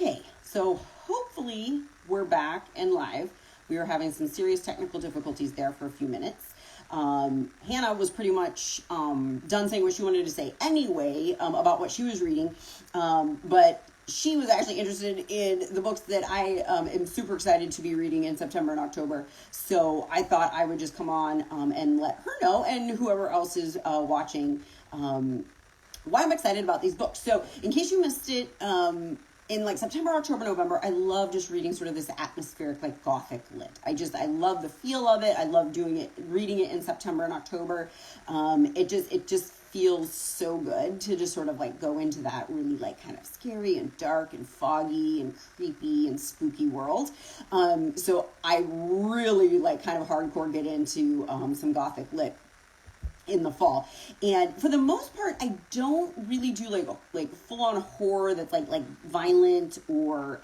Okay, so hopefully we're back and live. We were having some serious technical difficulties there for a few minutes. Hannah was pretty much done saying what she wanted to say anyway about what she was reading, but she was actually interested in the books that I am super excited to be reading in September and October. So I thought I would just come on and let her know, and whoever else is watching, why I'm excited about these books. So in case you missed it, in like September, October, November, I love just reading sort of this atmospheric, like Gothic lit. I love the feel of it. I love reading it in September and October. It just feels so good to just sort of like go into that really like kind of scary and dark and foggy and creepy and spooky world. So I really like kind of hardcore get into some Gothic lit in the fall. And for the most part, I don't really do like full on horror that's like violent or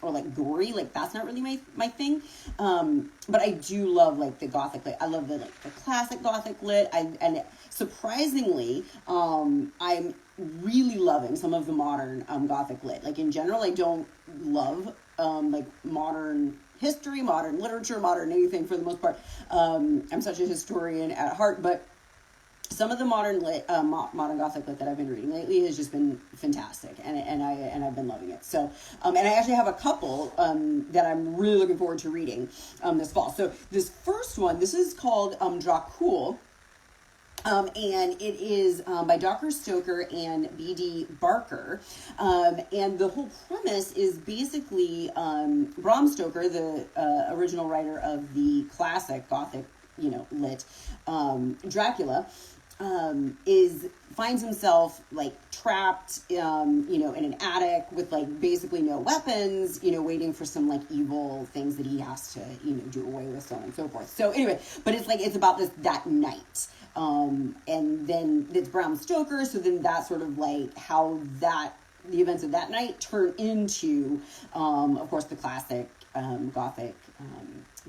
like gory. Like that's not really my thing. But I do love like the Gothic lit. I love the classic Gothic lit. And surprisingly, I'm really loving some of the modern Gothic lit. Like in general, I don't love like modern history, modern literature, modern anything for the most part. I'm such a historian at heart, but some of the modern Gothic lit that I've been reading lately has just been fantastic, and I've been loving it. So, and I actually have a couple that I'm really looking forward to reading this fall. So this first one, this is called Dracul, and it is by Dr. Stoker and B.D. Barker, and the whole premise is basically Bram Stoker, the original writer of the classic Gothic, lit Dracula. Finds himself like trapped, in an attic with like basically no weapons, waiting for some like evil things that he has to, do away with, so on and so forth. So anyway, but it's about that night. And then it's Bram Stoker. So then that's sort of like how the events of that night turn into, of course, the classic, Gothic,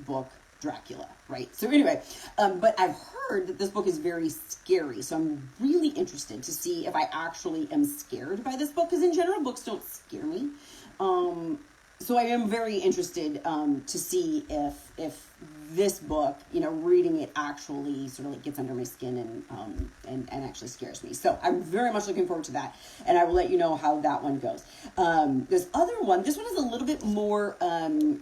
book, Dracula, right? So anyway, but I've heard that this book is very scary, so I'm really interested to see if I actually am scared by this book, because in general, books don't scare me. So I am very interested to see if this book, reading it actually sort of like gets under my skin and actually scares me. So I'm very much looking forward to that, and I will let you know how that one goes. This other one, this one is a little bit more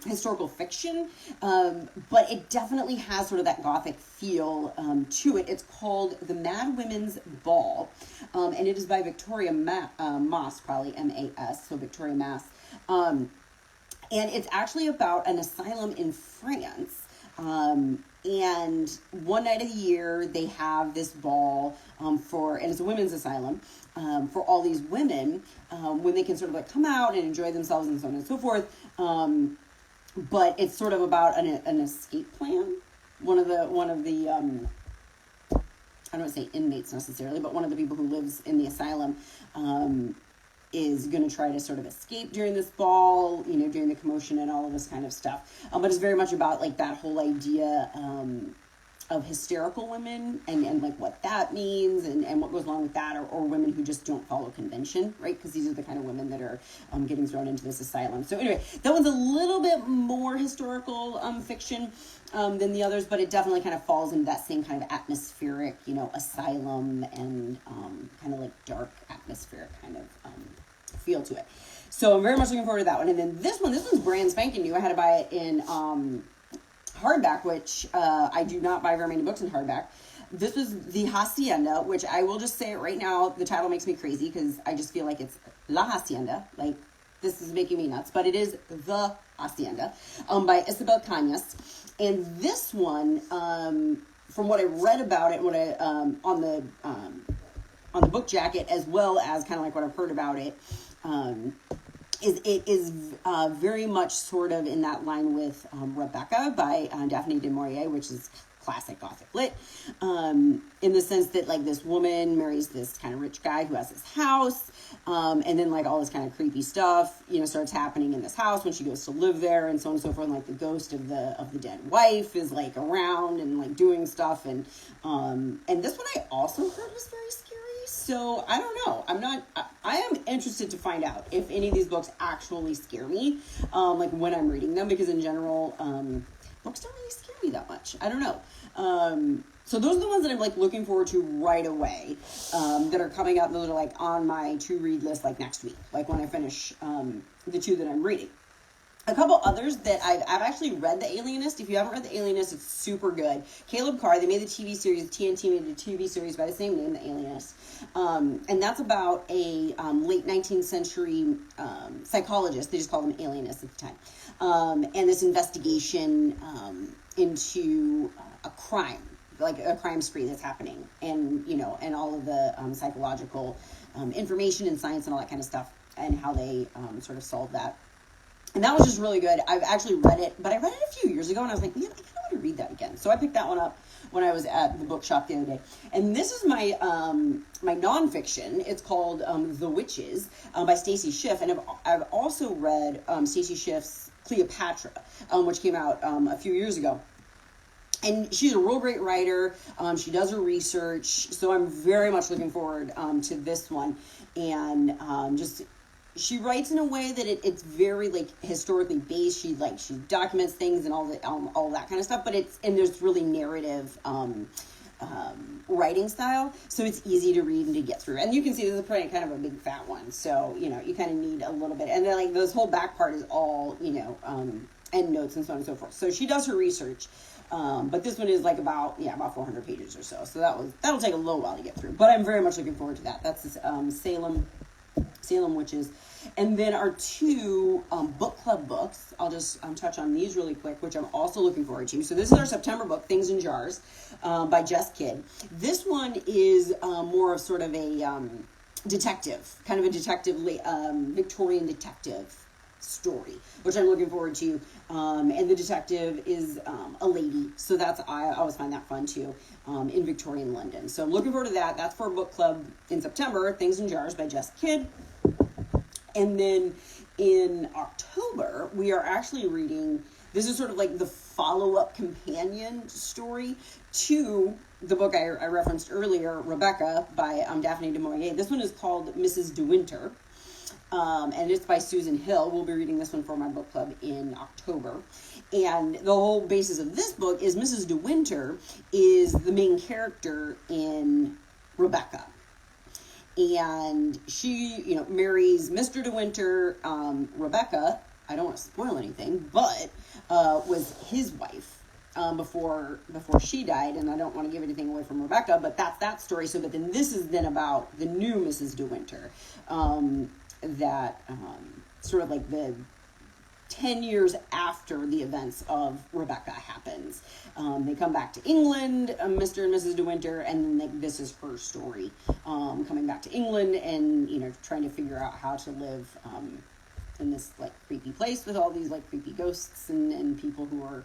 historical fiction, but it definitely has sort of that Gothic feel to it. It's called The Mad Women's Ball, and it is by Victoria Mass, probably M-A-S, so Victoria Mass. And it's actually about an asylum in France. And one night of the year, they have this ball and it's a women's asylum for all these women when they can sort of like come out and enjoy themselves and so on and so forth. But it's sort of about an escape plan. One of the I don't want to say inmates necessarily, but one of the people who lives in the asylum is going to try to sort of escape during this ball, during the commotion and all of this kind of stuff. But it's very much about like that whole idea of hysterical women and like what that means and what goes along with that, or women who just don't follow convention, right? Because these are the kind of women that are getting thrown into this asylum. So anyway, that one's a little bit more historical fiction than the others, but it definitely kind of falls into that same kind of atmospheric, asylum and kind of like dark atmospheric kind of feel to it. So I'm very much looking forward to that one. And then this one's brand spanking new. I had to buy it in hardback, which I do not buy very many books in hardback. This was The Hacienda, which I will just say it right now, the title makes me crazy because I just feel like it's La Hacienda, like this is making me nuts, but it is The Hacienda, by Isabel Cañas. And this one, from what I read about it, what I on the book jacket, as well as kind of like what I've heard about it, is very much sort of in that line with Rebecca by Daphne du Maurier, which is classic Gothic lit, in the sense that like this woman marries this kind of rich guy who has this house, and then like all this kind of creepy stuff, starts happening in this house when she goes to live there, and so on and so forth. And, like the ghost of the dead wife is like around and like doing stuff, and this one I also heard was very scary. So I don't know. I am interested to find out if any of these books actually scare me, like when I'm reading them, because in general, books don't really scare me that much. I don't know. So those are the ones that I'm like looking forward to right away, that are coming out. Those are like on my to read list, like next week, like when I finish, the 2 that I'm reading. A couple others that I've actually read The Alienist. If you haven't read The Alienist, it's super good. Caleb Carr, they made the TV series, TNT made a TV series by the same name, The Alienist. And that's about a late 19th century psychologist. They just called him alienist at the time. And this investigation into a crime, like a crime spree that's happening. And, and all of the psychological information and science and all that kind of stuff, and how they sort of solve that. And that was just really good. I've actually read it, but I read it a few years ago, and I was like, man, I kind of want to read that again. So I picked that one up when I was at the bookshop the other day. And this is my my nonfiction. It's called The Witches by Stacy Schiff. And I've also read Stacy Schiff's Cleopatra, which came out a few years ago. And she's a real great writer. She does her research. So I'm very much looking forward to this one. And she writes in a way that it's very like historically based. She documents things and all that kind of stuff, but there's really narrative writing style, so it's easy to read and to get through. And you can see this is probably kind of a big fat one, so you kind of need a little bit. And then like this whole back part is all end notes and so on and so forth. So she does her research. But this one is like about 400 pages or so. So that'll take a little while to get through. But I'm very much looking forward to that. That's this, Salem Witches. And then our 2 book club books, I'll just touch on these really quick, which I'm also looking forward to. So this is our September book, Things in Jars, by Jess Kidd. This one is more of sort of a detective, kind of a detective, Victorian detective story, which I'm looking forward to. And the detective is a lady, so I always find that fun too, in Victorian London. So I'm looking forward to that. That's for a book club in September, Things in Jars by Jess Kidd. And then in October, we are actually reading, this is sort of like the follow-up companion story to the book I referenced earlier, Rebecca, by Daphne du Maurier. This one is called Mrs. De Winter. And it's by Susan Hill. We'll be reading this one for my book club in October. And the whole basis of this book is Mrs. De Winter is the main character in Rebecca. And she, marries Mr. De Winter. Rebecca, I don't want to spoil anything, but was his wife before she died. And I don't want to give anything away from Rebecca, but that's that story. So, but then this is then about the new Mrs. De Winter. That sort of like the 10 years after the events of Rebecca happens. They come back to England, Mr. and Mrs. De Winter, and this is her story, coming back to England and, trying to figure out how to live in this like creepy place with all these like creepy ghosts and people who are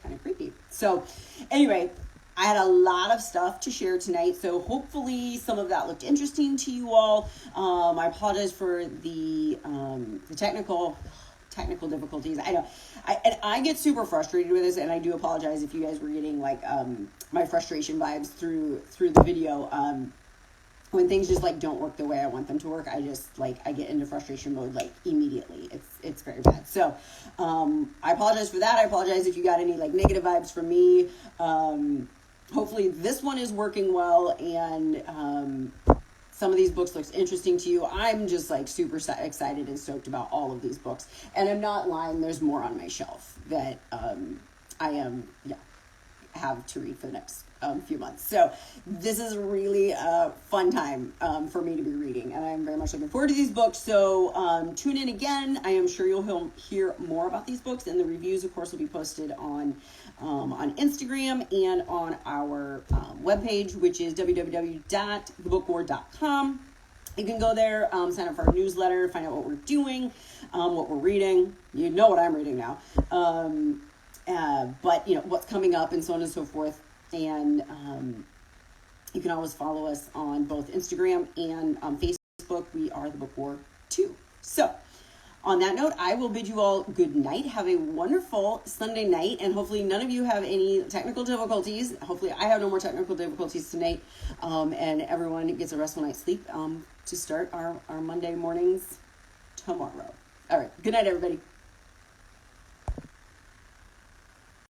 kind of creepy. So anyway, I had a lot of stuff to share tonight, so hopefully some of that looked interesting to you all. I apologize for the technical difficulties. I know, I get super frustrated with this, and I do apologize if you guys were getting like my frustration vibes through the video. When things just like don't work the way I want them to work, I just I get into frustration mode like immediately. It's very bad. So I apologize for that. I apologize if you got any like negative vibes from me. Hopefully this one is working well, and some of these books looks interesting to you. I'm just like super excited and stoked about all of these books, and I'm not lying. There's more on my shelf that I have to read for the next few months. So this is really a fun time for me to be reading, and I'm very much looking forward to these books. So tune in again. I am sure you'll hear more about these books, and the reviews, of course, will be posted on Instagram and on our webpage, which is www.thebookwar.com. You can go there, sign up for our newsletter, find out what we're doing, what we're reading. You know what I'm reading now. But what's coming up and so on and so forth. And you can always follow us on both Instagram and Facebook. We are The Book War 2. So on that note, I will bid you all good night. Have a wonderful Sunday night, and hopefully none of you have any technical difficulties. Hopefully I have no more technical difficulties tonight, and everyone gets a restful night's sleep to start our Monday mornings tomorrow. All right. Good night, everybody.